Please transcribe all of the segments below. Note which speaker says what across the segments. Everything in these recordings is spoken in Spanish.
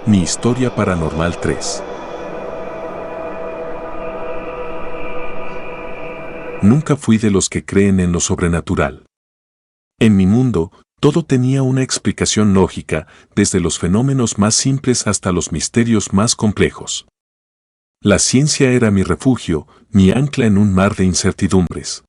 Speaker 1: Mi historia paranormal 3. Nunca fui de los que creen en lo sobrenatural. En mi mundo, todo tenía una explicación lógica, desde los fenómenos más simples hasta los misterios más complejos. La ciencia era mi refugio, mi ancla en un mar de incertidumbres.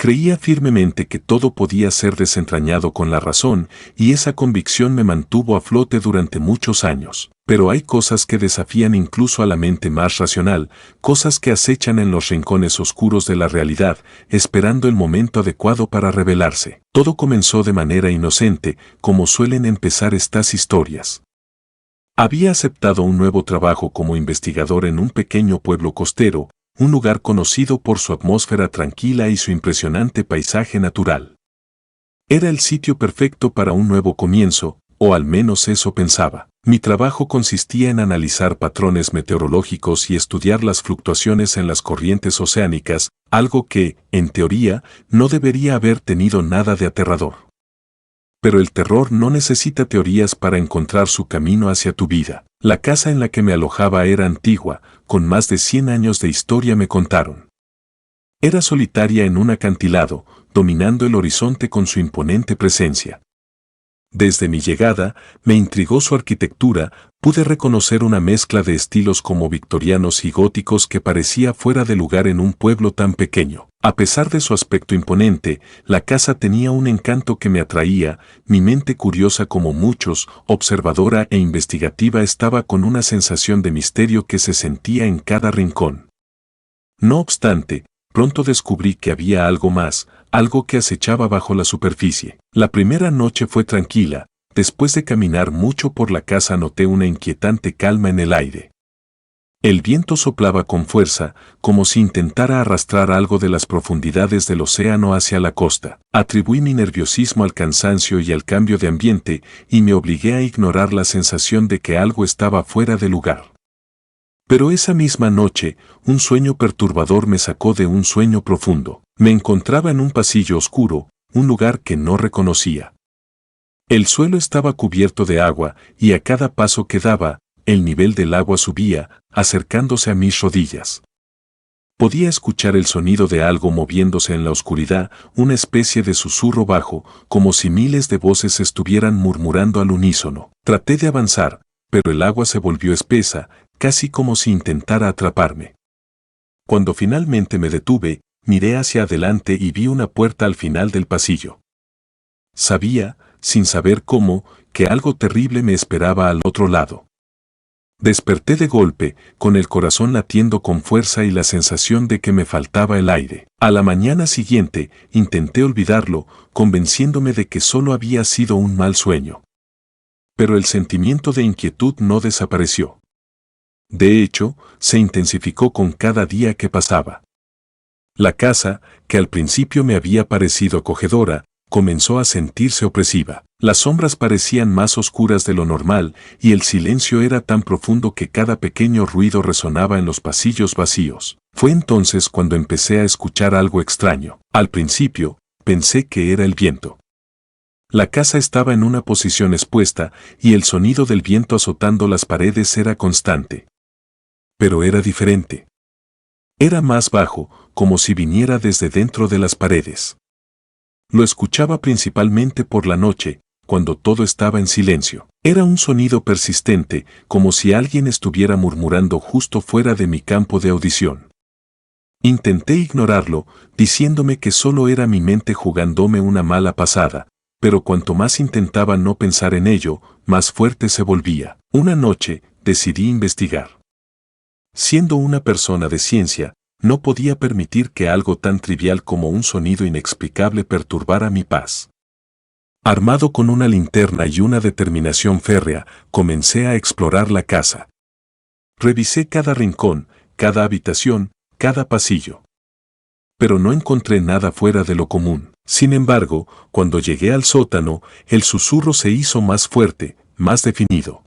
Speaker 1: Creía firmemente que todo podía ser desentrañado con la razón, y esa convicción me mantuvo a flote durante muchos años. Pero hay cosas que desafían incluso a la mente más racional, cosas que acechan en los rincones oscuros de la realidad, esperando el momento adecuado para revelarse. Todo comenzó de manera inocente, como suelen empezar estas historias. Había aceptado un nuevo trabajo como investigador en un pequeño pueblo costero, un lugar conocido por su atmósfera tranquila y su impresionante paisaje natural. Era el sitio perfecto para un nuevo comienzo, o al menos eso pensaba. Mi trabajo consistía en analizar patrones meteorológicos y estudiar las fluctuaciones en las corrientes oceánicas, algo que, en teoría, no debería haber tenido nada de aterrador. Pero el terror no necesita teorías para encontrar su camino hacia tu vida. La casa en la que me alojaba era antigua, con más de 100 años de historia me contaron. Era solitaria en un acantilado, dominando el horizonte con su imponente presencia. Desde mi llegada, me intrigó su arquitectura, pude reconocer una mezcla de estilos como victorianos y góticos que parecía fuera de lugar en un pueblo tan pequeño. A pesar de su aspecto imponente, la casa tenía un encanto que me atraía, mi mente curiosa como muchos, observadora e investigativa estaba con una sensación de misterio que se sentía en cada rincón. No obstante, pronto descubrí que había algo más, algo que acechaba bajo la superficie. La primera noche fue tranquila, después de caminar mucho por la casa noté una inquietante calma en el aire. El viento soplaba con fuerza, como si intentara arrastrar algo de las profundidades del océano hacia la costa. Atribuí mi nerviosismo al cansancio y al cambio de ambiente, y me obligué a ignorar la sensación de que algo estaba fuera de lugar. Pero esa misma noche, un sueño perturbador me sacó de un sueño profundo. Me encontraba en un pasillo oscuro, un lugar que no reconocía. El suelo estaba cubierto de agua, y a cada paso que daba, el nivel del agua subía, acercándose a mis rodillas. Podía escuchar el sonido de algo moviéndose en la oscuridad, una especie de susurro bajo, como si miles de voces estuvieran murmurando al unísono. Traté de avanzar, pero el agua se volvió espesa, casi como si intentara atraparme. Cuando finalmente me detuve, miré hacia adelante y vi una puerta al final del pasillo. Sabía, sin saber cómo, que algo terrible me esperaba al otro lado. Desperté de golpe, con el corazón latiendo con fuerza y la sensación de que me faltaba el aire. A la mañana siguiente, intenté olvidarlo, convenciéndome de que solo había sido un mal sueño. Pero el sentimiento de inquietud no desapareció. De hecho, se intensificó con cada día que pasaba. La casa, que al principio me había parecido acogedora, comenzó a sentirse opresiva. Las sombras parecían más oscuras de lo normal, y el silencio era tan profundo que cada pequeño ruido resonaba en los pasillos vacíos. Fue entonces cuando empecé a escuchar algo extraño. Al principio, pensé que era el viento. La casa estaba en una posición expuesta, y el sonido del viento azotando las paredes era constante. Pero era diferente. Era más bajo, como si viniera desde dentro de las paredes. Lo escuchaba principalmente por la noche, cuando todo estaba en silencio. Era un sonido persistente, como si alguien estuviera murmurando justo fuera de mi campo de audición. Intenté ignorarlo, diciéndome que solo era mi mente jugándome una mala pasada, pero cuanto más intentaba no pensar en ello, más fuerte se volvía. Una noche, decidí investigar. Siendo una persona de ciencia, no podía permitir que algo tan trivial como un sonido inexplicable perturbara mi paz. Armado con una linterna y una determinación férrea, comencé a explorar la casa. Revisé cada rincón, cada habitación, cada pasillo. Pero no encontré nada fuera de lo común. Sin embargo, cuando llegué al sótano, el susurro se hizo más fuerte, más definido.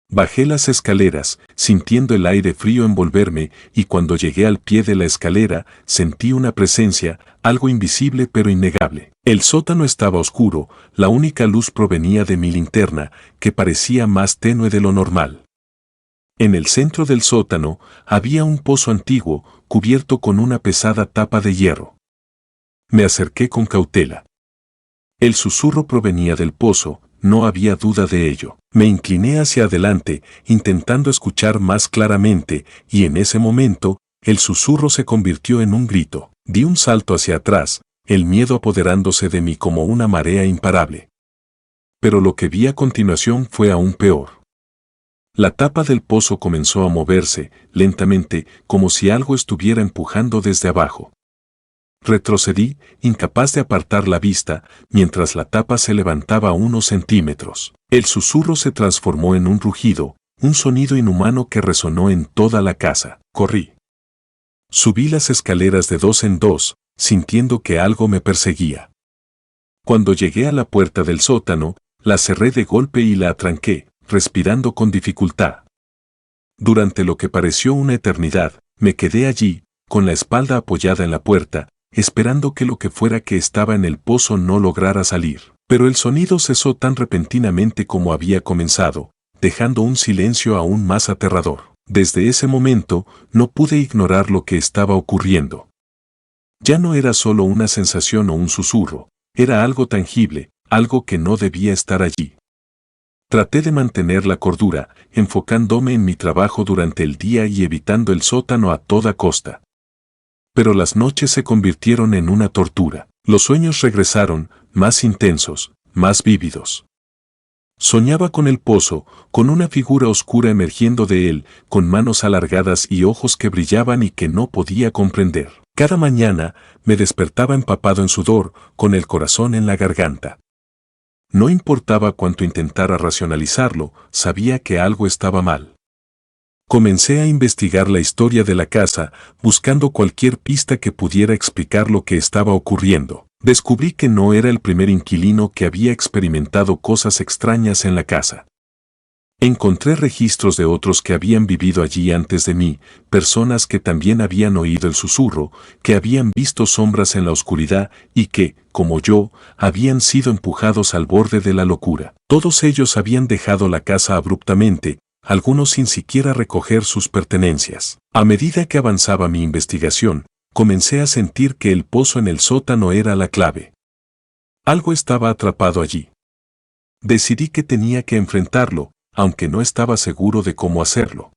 Speaker 1: Bajé las escaleras, sintiendo el aire frío envolverme, y cuando llegué al pie de la escalera, sentí una presencia, algo invisible pero innegable. El sótano estaba oscuro, la única luz provenía de mi linterna, que parecía más tenue de lo normal. En el centro del sótano había un pozo antiguo, cubierto con una pesada tapa de hierro. Me acerqué con cautela. El susurro provenía del pozo, no había duda de ello. Me incliné hacia adelante, intentando escuchar más claramente, y en ese momento, el susurro se convirtió en un grito. Di un salto hacia atrás, el miedo apoderándose de mí como una marea imparable. Pero lo que vi a continuación fue aún peor. La tapa del pozo comenzó a moverse, lentamente, como si algo estuviera empujando desde abajo. Retrocedí, incapaz de apartar la vista, mientras la tapa se levantaba unos centímetros. El susurro se transformó en un rugido, un sonido inhumano que resonó en toda la casa. Corrí. Subí las escaleras de 2 en 2, sintiendo que algo me perseguía. Cuando llegué a la puerta del sótano, la cerré de golpe y la atranqué, respirando con dificultad. Durante lo que pareció una eternidad, me quedé allí, con la espalda apoyada en la puerta, esperando que lo que fuera que estaba en el pozo no lograra salir. Pero el sonido cesó tan repentinamente como había comenzado, dejando un silencio aún más aterrador. Desde ese momento, no pude ignorar lo que estaba ocurriendo. Ya no era solo una sensación o un susurro, era algo tangible, algo que no debía estar allí. Traté de mantener la cordura, enfocándome en mi trabajo durante el día y evitando el sótano a toda costa. Pero las noches se convirtieron en una tortura. Los sueños regresaron, más intensos, más vívidos. Soñaba con el pozo, con una figura oscura emergiendo de él, con manos alargadas y ojos que brillaban y que no podía comprender. Cada mañana me despertaba empapado en sudor, con el corazón en la garganta. No importaba cuánto intentara racionalizarlo, sabía que algo estaba mal. Comencé a investigar la historia de la casa, buscando cualquier pista que pudiera explicar lo que estaba ocurriendo. Descubrí que no era el primer inquilino que había experimentado cosas extrañas en la casa. Encontré registros de otros que habían vivido allí antes de mí, personas que también habían oído el susurro, que habían visto sombras en la oscuridad y que, como yo, habían sido empujados al borde de la locura. Todos ellos habían dejado la casa abruptamente, algunos sin siquiera recoger sus pertenencias. A medida que avanzaba mi investigación, comencé a sentir que el pozo en el sótano era la clave. Algo estaba atrapado allí. Decidí que tenía que enfrentarlo, aunque no estaba seguro de cómo hacerlo.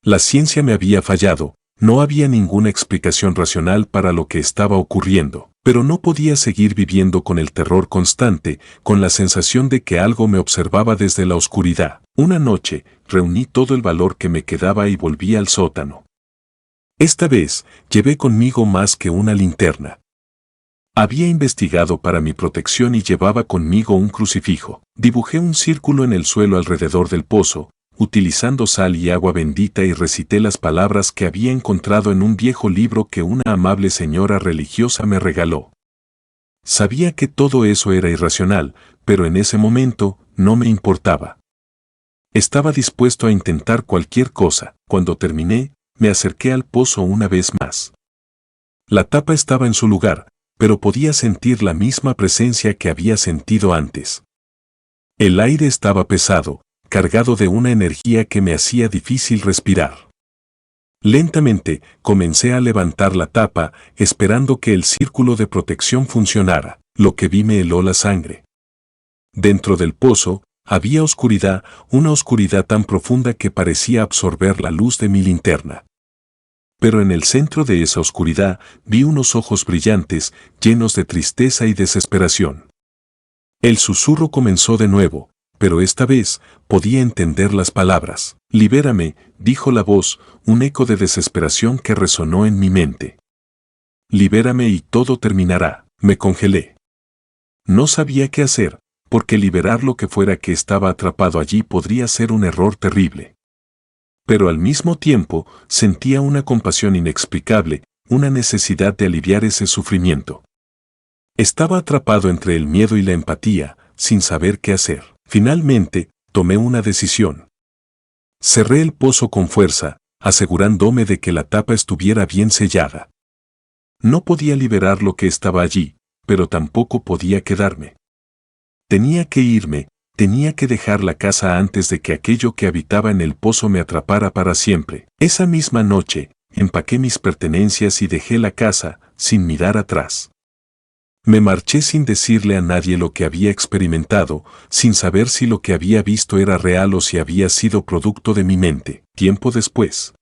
Speaker 1: La ciencia me había fallado, no había ninguna explicación racional para lo que estaba ocurriendo, pero no podía seguir viviendo con el terror constante, con la sensación de que algo me observaba desde la oscuridad. Una noche, reuní todo el valor que me quedaba y volví al sótano. Esta vez, llevé conmigo más que una linterna. Había investigado para mi protección y llevaba conmigo un crucifijo. Dibujé un círculo en el suelo alrededor del pozo, utilizando sal y agua bendita y recité las palabras que había encontrado en un viejo libro que una amable señora religiosa me regaló. Sabía que todo eso era irracional, pero en ese momento no me importaba. Estaba dispuesto a intentar cualquier cosa. Cuando terminé, me acerqué al pozo una vez más. La tapa estaba en su lugar, pero podía sentir la misma presencia que había sentido antes. El aire estaba pesado, cargado de una energía que me hacía difícil respirar. Lentamente, comencé a levantar la tapa, esperando que el círculo de protección funcionara. Lo que vi me heló la sangre. Dentro del pozo, había oscuridad, una oscuridad tan profunda que parecía absorber la luz de mi linterna. Pero en el centro de esa oscuridad vi unos ojos brillantes, llenos de tristeza y desesperación. El susurro comenzó de nuevo, pero esta vez podía entender las palabras. «Libérame», dijo la voz, un eco de desesperación que resonó en mi mente. «Libérame y todo terminará». Me congelé. No sabía qué hacer, porque liberar lo que fuera que estaba atrapado allí podría ser un error terrible. Pero al mismo tiempo sentía una compasión inexplicable, una necesidad de aliviar ese sufrimiento. Estaba atrapado entre el miedo y la empatía, sin saber qué hacer. Finalmente, tomé una decisión. Cerré el pozo con fuerza, asegurándome de que la tapa estuviera bien sellada. No podía liberar lo que estaba allí, pero tampoco podía quedarme. Tenía que irme, tenía que dejar la casa antes de que aquello que habitaba en el pozo me atrapara para siempre. Esa misma noche, empaqué mis pertenencias y dejé la casa, sin mirar atrás. Me marché sin decirle a nadie lo que había experimentado, sin saber si lo que había visto era real o si había sido producto de mi mente. Tiempo después,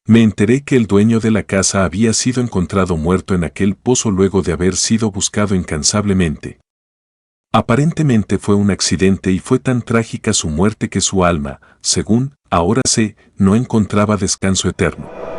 Speaker 1: me enteré que el dueño de la casa había sido encontrado muerto en aquel pozo luego de haber sido buscado incansablemente. Aparentemente fue un accidente y fue tan trágica su muerte que su alma, según ahora sé, no encontraba descanso eterno.